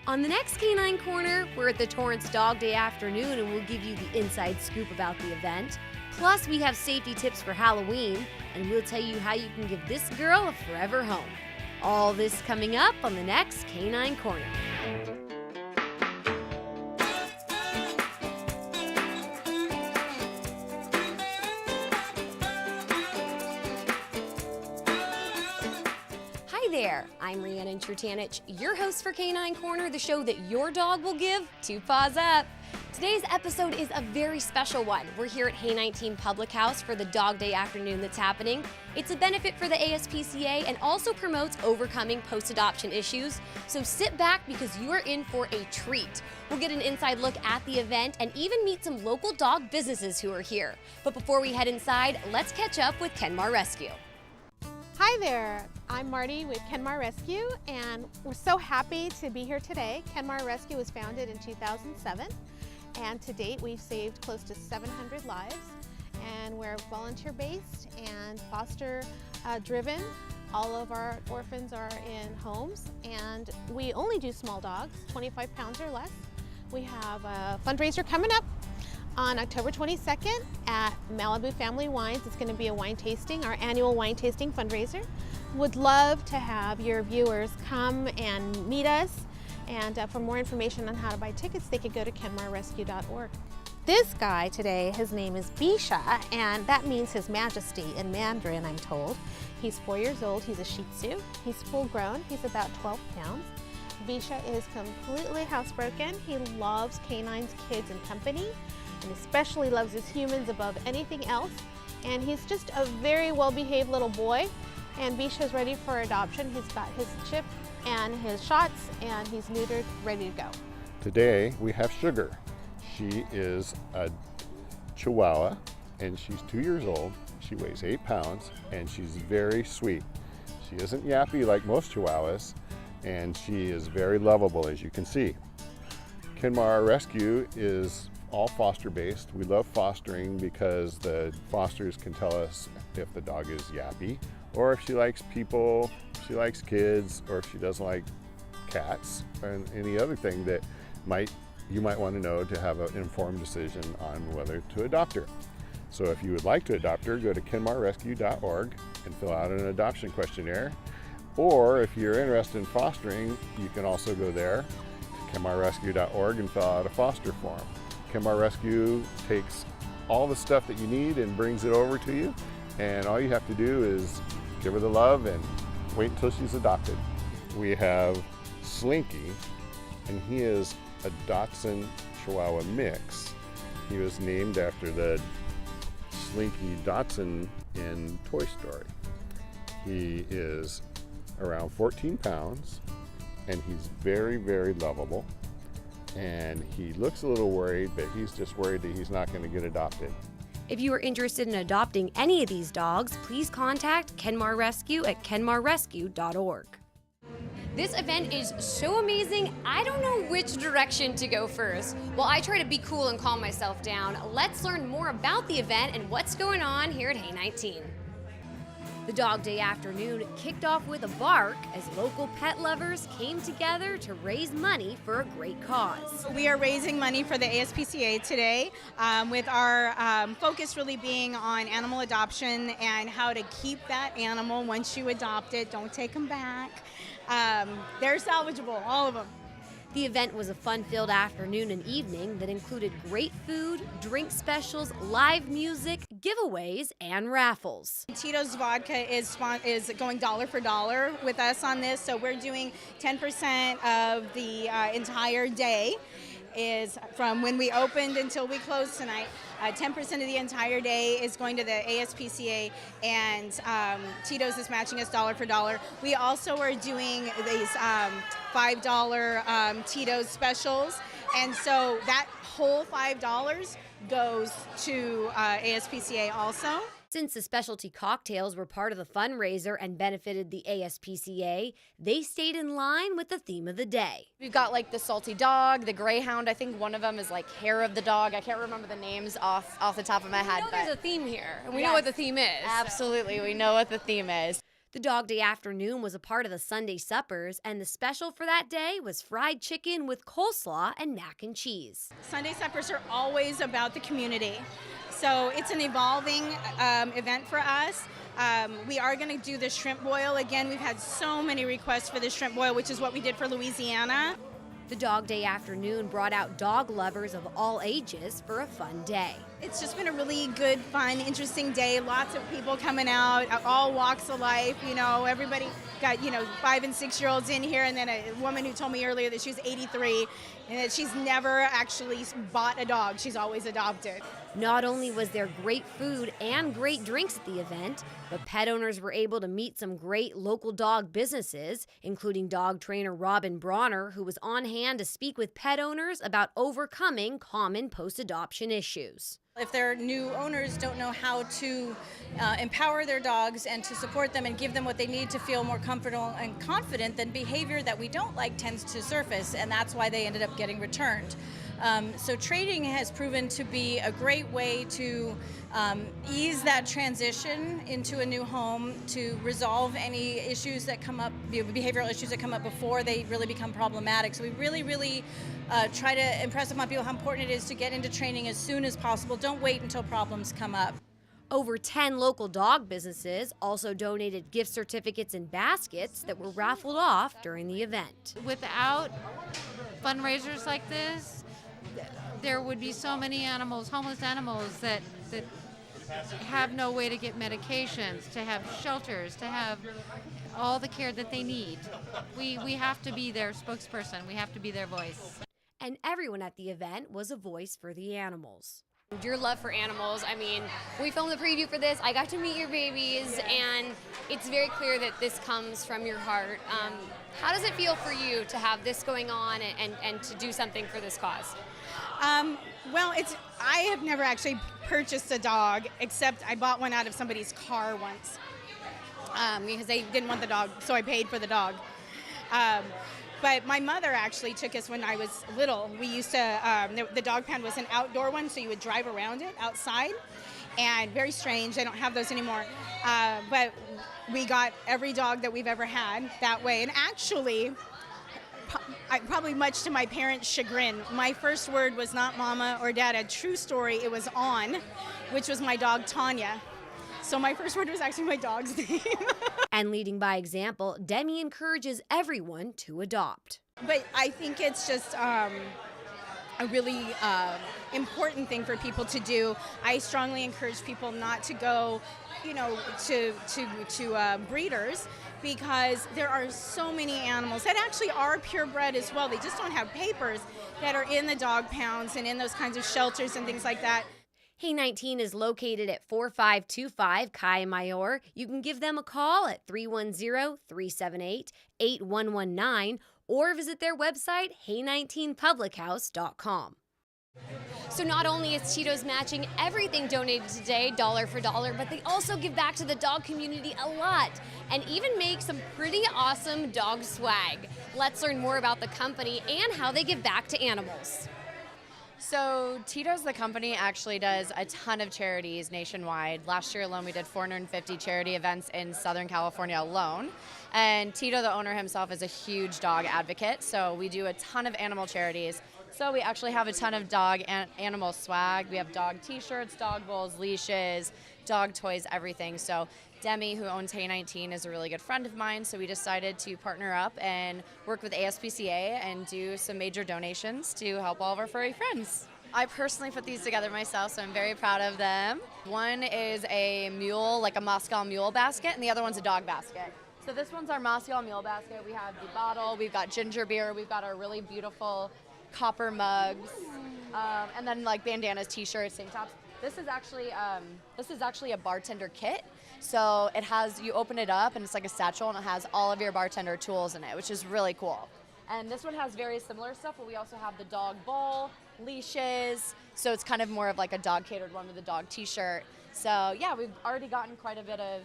On the next Canine Corner, we're at the Torrance Dog Day afternoon and we'll give you the inside scoop about the event. Plus, we have safety tips for Halloween, and we'll tell you how you can give this girl a forever home. All this coming up on the next Canine Corner. Hi there, I'm Riannon Trutanich, your host for Canine Corner, the show that your dog will give 2 paws up. Today's episode is a very special one. We're here at Hay 19 Public House for the Dog Day afternoon that's happening. It's a benefit for the ASPCA and also promotes overcoming post-adoption issues. So sit back because you are in for a treat. We'll get an inside look at the event and even meet some local dog businesses who are here. But before we head inside, let's catch up with Kenmar Rescue. Hi there, I'm Marty with Kenmar Rescue, and we're so happy to be here today. Kenmar Rescue was founded in 2007, and to date we've saved close to 700 lives, and we're volunteer-based and foster-driven. All of our orphans are in homes, and we only do small dogs, 25 pounds or less. We have a fundraiser coming up on October 22nd at Malibu Family Wines. It's going to be a wine tasting, our annual wine tasting fundraiser. Would love to have your viewers come and meet us, and for more information on how to buy tickets, they could go to kenmarrescue.org. This guy today, his name is Bisha, and that means His Majesty in Mandarin, I'm told. He's 4 years old, he's a Shih Tzu, he's full grown, he's about 12 pounds. Bisha is completely housebroken. He loves canines, kids, and company, and especially loves his humans above anything else. And he's just a very well-behaved little boy. And Bisha's ready for adoption. He's got his chip and his shots, and he's neutered, ready to go. Today we have Sugar. She is a Chihuahua, and she's 2 years old. She weighs 8 pounds, and she's very sweet. She isn't yappy like most Chihuahuas, and she is very lovable, as you can see. Kenmar Rescue is all foster-based. We love fostering because the fosters can tell us if the dog is yappy, or if she likes people, if she likes kids, or if she doesn't like cats, and any other thing that you might want to know to have an informed decision on whether to adopt her. So if you would like to adopt her, go to kenmarrescue.org and fill out an adoption questionnaire. Or if you're interested in fostering, you can also go there to kenmarrescue.org and fill out a foster form. Kenmar Rescue takes all the stuff that you need and brings it over to you, and all you have to do is give her the love and wait until she's adopted. We have Slinky, and he is a Dachshund Chihuahua mix. He was named after the Slinky Dachshund in Toy Story. He is around 14 pounds, and he's very, very lovable. And he looks a little worried, but he's just worried that he's not going to get adopted. If you are interested in adopting any of these dogs, please contact Kenmar Rescue at kenmarrescue.org. This event is so amazing, I don't know which direction to go first. While I try to be cool and calm myself down, let's learn more about the event and what's going on here at Hay 19. The Dog Day afternoon kicked off with a bark as local pet lovers came together to raise money for a great cause. We are raising money for the ASPCA today, with our focus really being on animal adoption and how to keep that animal once you adopt it. Don't take them back. They're salvageable, all of them. The event was a fun-filled afternoon and evening that included great food, drink specials, live music, giveaways, and raffles. Tito's Vodka is going dollar for dollar with us on this, so we're doing 10% of the entire day. Is from when we opened until we close tonight. 10% of the entire day is going to the ASPCA, and Tito's is matching us dollar for dollar. We also are doing these $5 Tito's specials, and so that whole $5 goes to ASPCA also. Since the specialty cocktails were part of the fundraiser and benefited the ASPCA, they stayed in line with the theme of the day. We've got like the salty dog, the greyhound. I think one of them is like hair of the dog. I can't remember the names off the top of my head. There's a theme here, and we Yes. know what the theme is. Absolutely, we know what the theme is. The The Dog Day afternoon was a part of the Sunday suppers, and the special for that day was fried chicken with coleslaw and mac and cheese. Sunday suppers are always about the community. So it's an evolving event for us. We are going to do the shrimp boil. Again, we've had so many requests for the shrimp boil, which is what we did for Louisiana. The Dog Day afternoon brought out dog lovers of all ages for a fun day. It's just been a really good, fun, interesting day. Lots of people coming out, all walks of life. You know, everybody got, 5 and 6 year olds in here, and then a woman who told me earlier that she's 83 and that she's never actually bought a dog. She's always adopted. Not only was there great food and great drinks at the event, but pet owners were able to meet some great local dog businesses, including dog trainer Robin Bronner, who was on hand to speak with pet owners about overcoming common post-adoption issues. If their new owners don't know how to empower their dogs and to support them and give them what they need to feel more comfortable and confident, then behavior that we don't like tends to surface, and that's why they ended up getting returned. So trading has proven to be a great way to ease that transition into a new home, to resolve any issues that come up, behavioral issues that come up before they really become problematic. So we really try to impress upon people how important it is to get into training as soon as possible. Don't wait until problems come up. Over 10 local dog businesses also donated gift certificates and baskets that were raffled off during the event. Without fundraisers like this, there would be so many animals, homeless animals, that have no way to get medications, to have shelters, to have all the care that they need. We have to be their spokesperson. We have to be their voice. And everyone at the event was a voice for the animals. Your love for animals, I mean, we filmed the preview for this, I got to meet your babies, and it's very clear that this comes from your heart. How does it feel for you to have this going on and to do something for this cause? Well, I have never actually purchased a dog, except I bought one out of somebody's car once because they didn't want the dog, so I paid for the dog. But my mother actually took us when I was little. We used to, the dog pound was an outdoor one, so you would drive around it outside. And very strange, they don't have those anymore. But we got every dog that we've ever had that way. And actually, probably much to my parents' chagrin, my first word was not mama or dada. True story, it was on, which was my dog Tanya. So my first word was actually my dog's name. And leading by example, Demi encourages everyone to adopt. But I think it's just a really important thing for people to do. I strongly encourage people not to go, to breeders, because there are so many animals that actually are purebred as well. They just don't have papers, that are in the dog pounds and in those kinds of shelters and things like that. Hey 19 is located at 4525 Kai Mayor. You can give them a call at 310-378-8119 or visit their website, hey19publichouse.com. So not only is Tito's matching everything donated today, dollar for dollar, but they also give back to the dog community a lot and even make some pretty awesome dog swag. Let's learn more about the company and how they give back to animals. So Tito's, the company, actually does a ton of charities nationwide. Last year alone, we did 450 charity events in Southern California alone. And Tito, the owner himself, is a huge dog advocate. So we do a ton of animal charities. So we actually have a ton of dog and animal swag. We have dog t-shirts, dog bowls, leashes, dog toys, everything. So Demi, who owns Hey 19, is a really good friend of mine, so we decided to partner up and work with ASPCA and do some major donations to help all of our furry friends. I personally put these together myself, so I'm very proud of them. One is a mule, like a Moscow mule basket, and the other one's a dog basket. So this one's our Moscow mule basket. We have the bottle, we've got ginger beer, we've got our really beautiful copper mugs, and then like bandanas, t-shirts, tank tops. This is actually a bartender kit. So it has, you open it up and it's like a satchel and it has all of your bartender tools in it, which is really cool. And this one has very similar stuff, but we also have the dog bowl, leashes. So it's kind of more of like a dog catered one with a dog t-shirt. So yeah, we've already gotten quite a bit of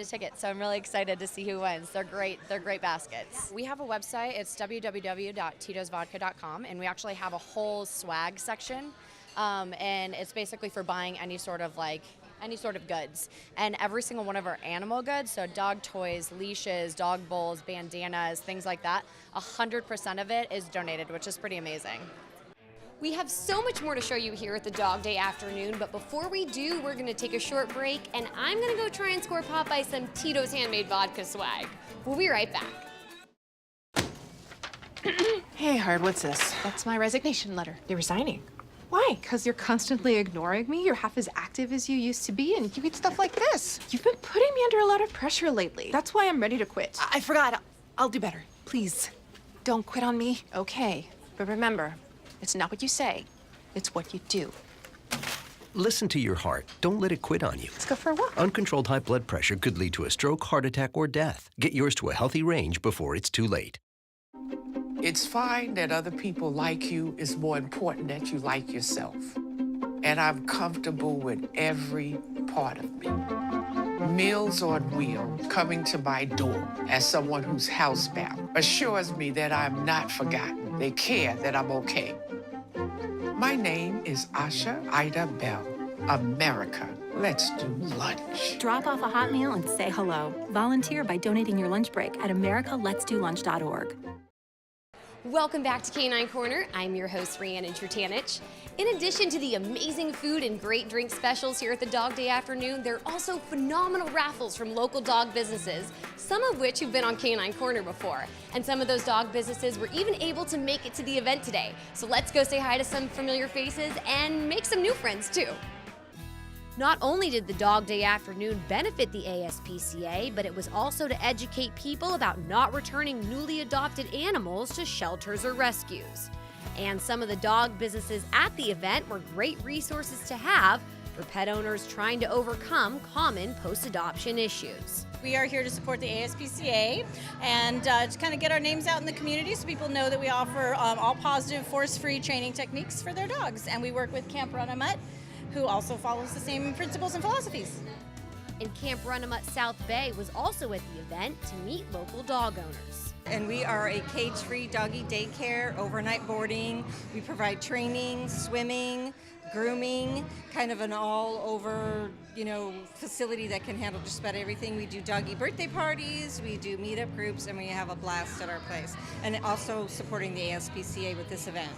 tickets. So I'm really excited to see who wins. They're great baskets. We have a website, it's www.titosvodka.com, and we actually have a whole swag section. And it's basically for buying any sort of like any sort of goods. And every single one of our animal goods, so dog toys, leashes, dog bowls, bandanas, things like that, 100% of it is donated, which is pretty amazing. We have so much more to show you here at the Dog Day afternoon, but before we do, we're gonna take a short break, and I'm gonna go try and score Popeye some Tito's handmade vodka swag. We'll be right back. Hey, Hard, what's this? That's my resignation letter. You're resigning. Why? Because you're constantly ignoring me. You're half as active as you used to be, and you eat stuff like this. You've been putting me under a lot of pressure lately. That's why I'm ready to quit. I forgot. I'll do better. Please. Don't quit on me. Okay, but remember, it's not what you say, it's what you do. Listen to your heart. Don't let it quit on you. Let's go for a walk. Uncontrolled high blood pressure could lead to a stroke, heart attack, or death. Get yours to a healthy range before it's too late. It's fine that other people like you. It's more important that you like yourself. And I'm comfortable with every part of me. Meals on Wheels coming to my door as someone who's housebound assures me that I'm not forgotten. They care that I'm okay. My name is Asha Ida Bell. America, let's do lunch. Drop off a hot meal and say hello. Volunteer by donating your lunch break at americaletsdolunch.org. Welcome back to Canine Corner. I'm your host, Riannon Trutanich. In addition to the amazing food and great drink specials here at the Dog Day afternoon, there are also phenomenal raffles from local dog businesses, some of which have been on Canine Corner before. And some of those dog businesses were even able to make it to the event today. So let's go say hi to some familiar faces and make some new friends too. Not only did the Dog Day afternoon benefit the ASPCA, but it was also to educate people about not returning newly adopted animals to shelters or rescues. And some of the dog businesses at the event were great resources to have for pet owners trying to overcome common post-adoption issues. We are here to support the ASPCA and to kind of get our names out in the community so people know that we offer all positive, force-free training techniques for their dogs. And we work with Camp Run-A-Mutt, who also follows the same principles and philosophies. And Camp Run-A-Mutt South Bay was also at the event to meet local dog owners. And we are a cage-free doggy daycare, overnight boarding. We provide training, swimming, grooming, kind of an all-over, facility that can handle just about everything. We do doggy birthday parties, we do meetup groups, and we have a blast at our place. And also supporting the ASPCA with this event.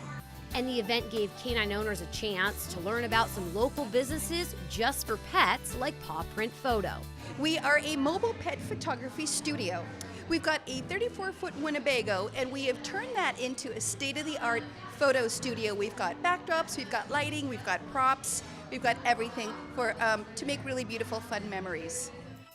And the event gave canine owners a chance to learn about some local businesses just for pets, like Paw Print Photo. We are a mobile pet photography studio. We've got a 34-foot Winnebago, and we have turned that into a state-of-the-art photo studio. We've got backdrops, we've got lighting, we've got props, we've got everything to make really beautiful, fun memories.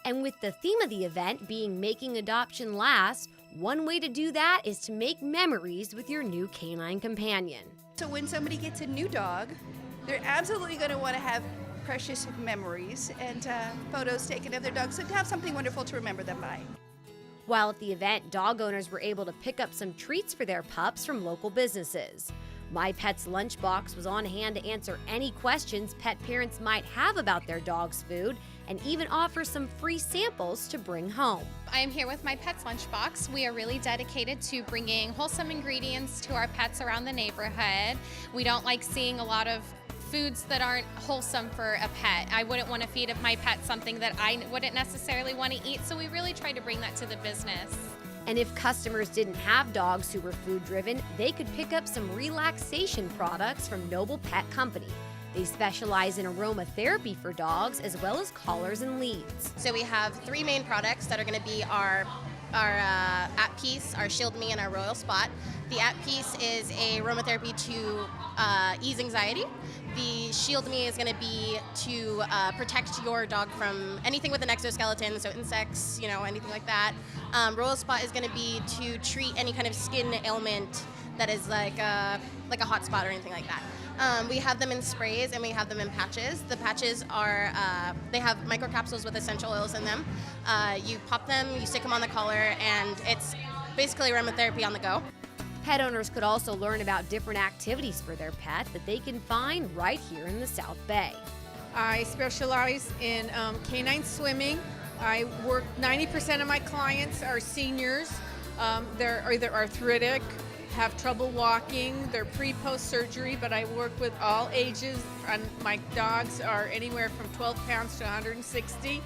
And with the theme of the event being Making Adoption Last, one way to do that is to make memories with your new canine companion. So when somebody gets a new dog, they're absolutely going to want to have precious memories and photos taken of their dogs, so to have something wonderful to remember them by. While at the event, dog owners were able to pick up some treats for their pups from local businesses. My Pet's Lunchbox was on hand to answer any questions pet parents might have about their dog's food and even offer some free samples to bring home. I'm here with My Pet's Lunchbox. We are really dedicated to bringing wholesome ingredients to our pets around the neighborhood. We don't like seeing a lot of foods that aren't wholesome for a pet. I wouldn't want to feed my pet something that I wouldn't necessarily want to eat, so we really try to bring that to the business. And if customers didn't have dogs who were food-driven, they could pick up some relaxation products from Noble Pet Company. They specialize in aromatherapy for dogs as well as collars and leads. So we have three main products that are going to be our At Peace, our Shield Me, and our Royal Spot. The At Peace is a aromatherapy to ease anxiety. The Shield Me is going to be to protect your dog from anything with an exoskeleton, so insects, anything like that. Royal Spot is going to be to treat any kind of skin ailment that is like a hot spot or anything like that. We have them in sprays and we have them in patches. The patches are, they have microcapsules with essential oils in them. You pop them, you stick them on the collar, and it's basically aromatherapy on the go. Pet owners could also learn about different activities for their pet that they can find right here in the South Bay. I specialize in canine swimming. I work, 90% of my clients are seniors. They're either arthritic, have trouble walking. They're pre-post surgery, but I work with all ages. And my dogs are anywhere from 12 pounds to 160,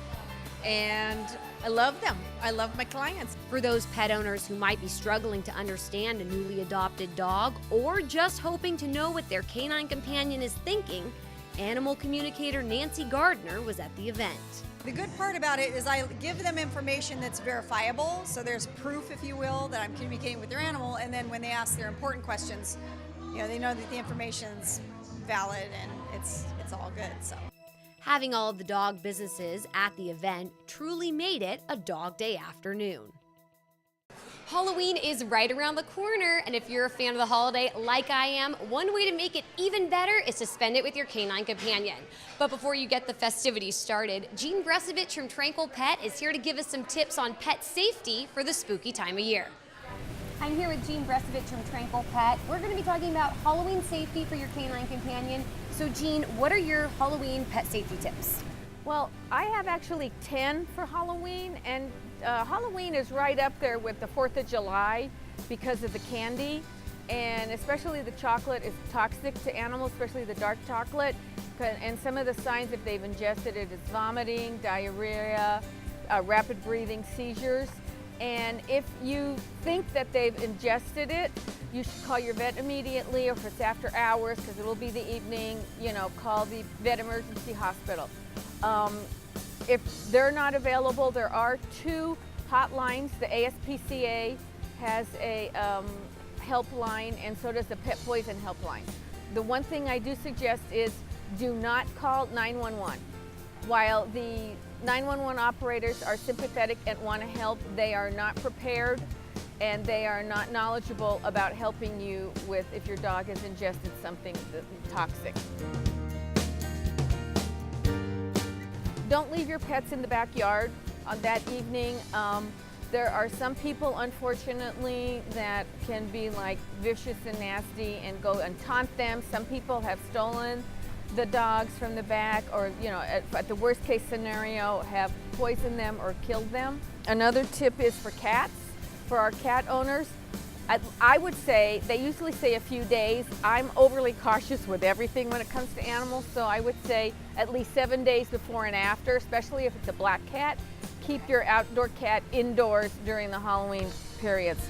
and I love them. I love my clients. For those pet owners who might be struggling to understand a newly adopted dog or just hoping to know what their canine companion is thinking, animal communicator Nancy Gardner was at the event. The good part about it is I give them information that's verifiable, so there's proof, if you will, that I'm communicating with their animal, and then when they ask their important questions, they know that the information's valid and it's all good. So Having all of the dog businesses at the event truly made it a dog day afternoon. Halloween is right around the corner, and if you're a fan of the holiday like I am, one way to make it even better is to spend it with your canine companion. But before you get the festivities started, Jean Bresovich from Tranquil Pet is here to give us some tips on pet safety for the spooky time of year. I'm here with Jean Bresovich from Tranquil Pet. We're going to be talking about Halloween safety for your canine companion. So Jean, what are your Halloween pet safety tips? Well, I have actually 10 for Halloween, and Halloween is right up there with the 4th of July because of the candy, and especially the chocolate is toxic to animals, especially the dark chocolate. And some of the signs, if they've ingested it, is vomiting, diarrhea, rapid breathing, seizures. And if you think that they've ingested it, you should call your vet immediately, or if it's after hours, because it will be the evening, call the vet emergency hospital. If they're not available, there are 2 hotlines. The ASPCA has a helpline, and so does the Pet Poison helpline. The one thing I do suggest is do not call 911. While the 911 operators are sympathetic and want to help, they are not prepared and they are not knowledgeable about helping you with if your dog has ingested something toxic. Don't leave your pets in the backyard on that evening. There are some people, unfortunately, that can be like vicious and nasty and go and taunt them. Some people have stolen the dogs from the back, or at the worst case scenario, have poisoned them or killed them. Another tip is for cats. For our cat owners, I would say, they usually say a few days. I'm overly cautious with everything when it comes to animals, so I would say at least 7 days before and after, especially if it's a black cat. Keep your outdoor cat indoors during the Halloween periods.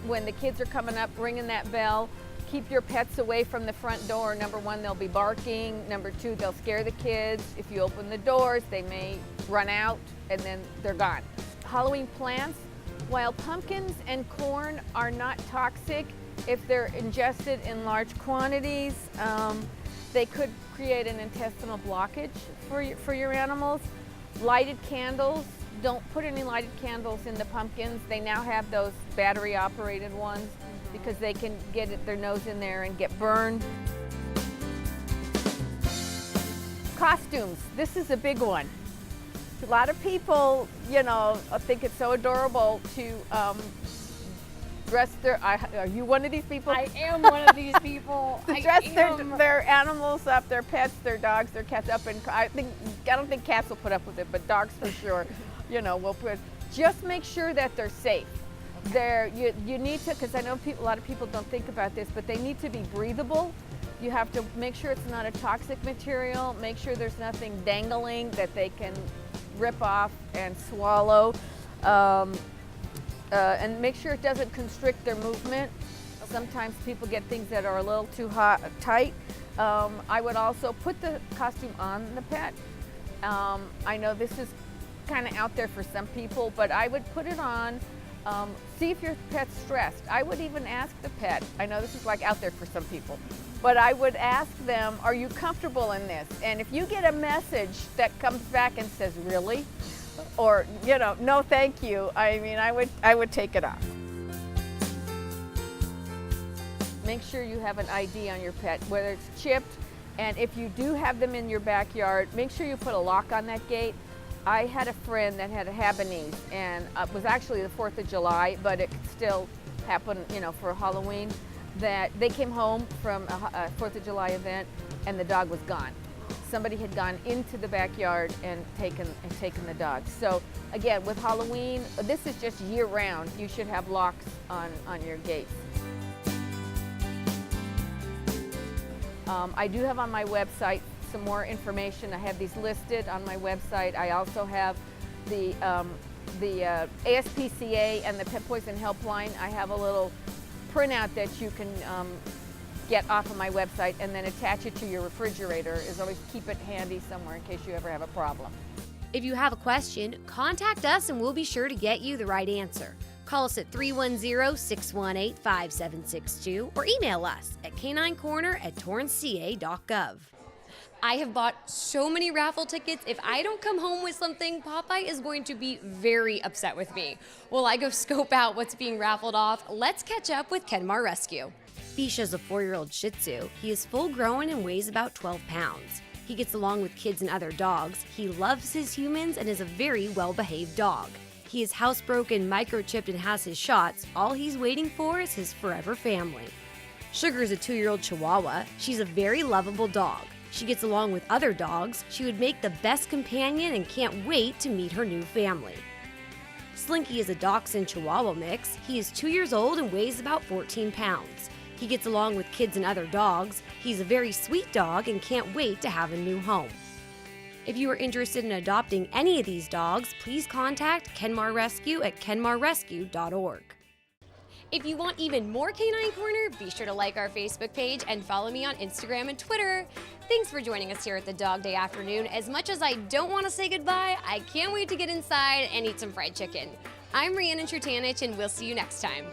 When the kids are coming up, ringing that bell, keep your pets away from the front door. Number 1, they'll be barking. Number 2, they'll scare the kids. If you open the doors, they may run out and then they're gone. Halloween plants, while pumpkins and corn are not toxic, if they're ingested in large quantities, they could create an intestinal blockage for your animals. Lighted candles, don't put any lighted candles in the pumpkins. They now have those battery operated ones because they can get their nose in there and get burned. Costumes, this is a big one. A lot of people, think it's so adorable to dress their, are you one of these people? I am one of these people. To dress their animals up, their pets, their dogs, their cats up, and I don't think cats will put up with it, but dogs for sure, will put. Just make sure that they're safe. You need to, because I know a lot of people don't think about this, but they need to be breathable. You have to make sure it's not a toxic material, make sure there's nothing dangling that they can rip off and swallow, and make sure it doesn't constrict their movement. Sometimes people get things that are a little too tight. I would also put the costume on the pet. I know this is kind of out there for some people, but I would put it on. See if your pet's stressed. I would even ask the pet, I know this is like out there for some people, but I would ask them, are you comfortable in this? And if you get a message that comes back and says, really? Or, no thank you, I would take it off. Make sure you have an ID on your pet, whether it's chipped, and if you do have them in your backyard, make sure you put a lock on that gate. I had a friend that had a Habanese, and it was actually the 4th of July, but it could still happen, for Halloween, that they came home from a 4th of July event and the dog was gone. somebody had gone into the backyard and taken the dog. So again, with Halloween, this is just year round. You should have locks on your gates. I do have on my website some more information. I have these listed on my website. I also have the ASPCA and the Pet Poison Helpline. I have a little printout that you can get off of my website and then attach it to your refrigerator. Is always keep it handy somewhere in case you ever have a problem. If you have a question, contact us and we'll be sure to get you the right answer. Call us at 310-618-5762 or email us at caninecorner@torranceca.gov. I have bought so many raffle tickets. If I don't come home with something, Popeye is going to be very upset with me. While I go scope out what's being raffled off, let's catch up with Kenmar Rescue. Bisha's a 4-year-old Shih Tzu. He is full grown and weighs about 12 pounds. He gets along with kids and other dogs. He loves his humans and is a very well-behaved dog. He is housebroken, microchipped, and has his shots. All he's waiting for is his forever family. Sugar is a 2-year-old Chihuahua. She's a very lovable dog. She gets along with other dogs. She would make the best companion and can't wait to meet her new family. Slinky is a Dachshund Chihuahua mix. He is 2 years old and weighs about 14 pounds. He gets along with kids and other dogs. He's a very sweet dog and can't wait to have a new home. If you are interested in adopting any of these dogs, please contact Kenmar Rescue at kenmarrescue.org. If you want even more Canine Corner, be sure to like our Facebook page and follow me on Instagram and Twitter. Thanks for joining us here at the Dog Day afternoon. As much as I don't want to say goodbye, I can't wait to get inside and eat some fried chicken. I'm Riannon Trutanich, and we'll see you next time.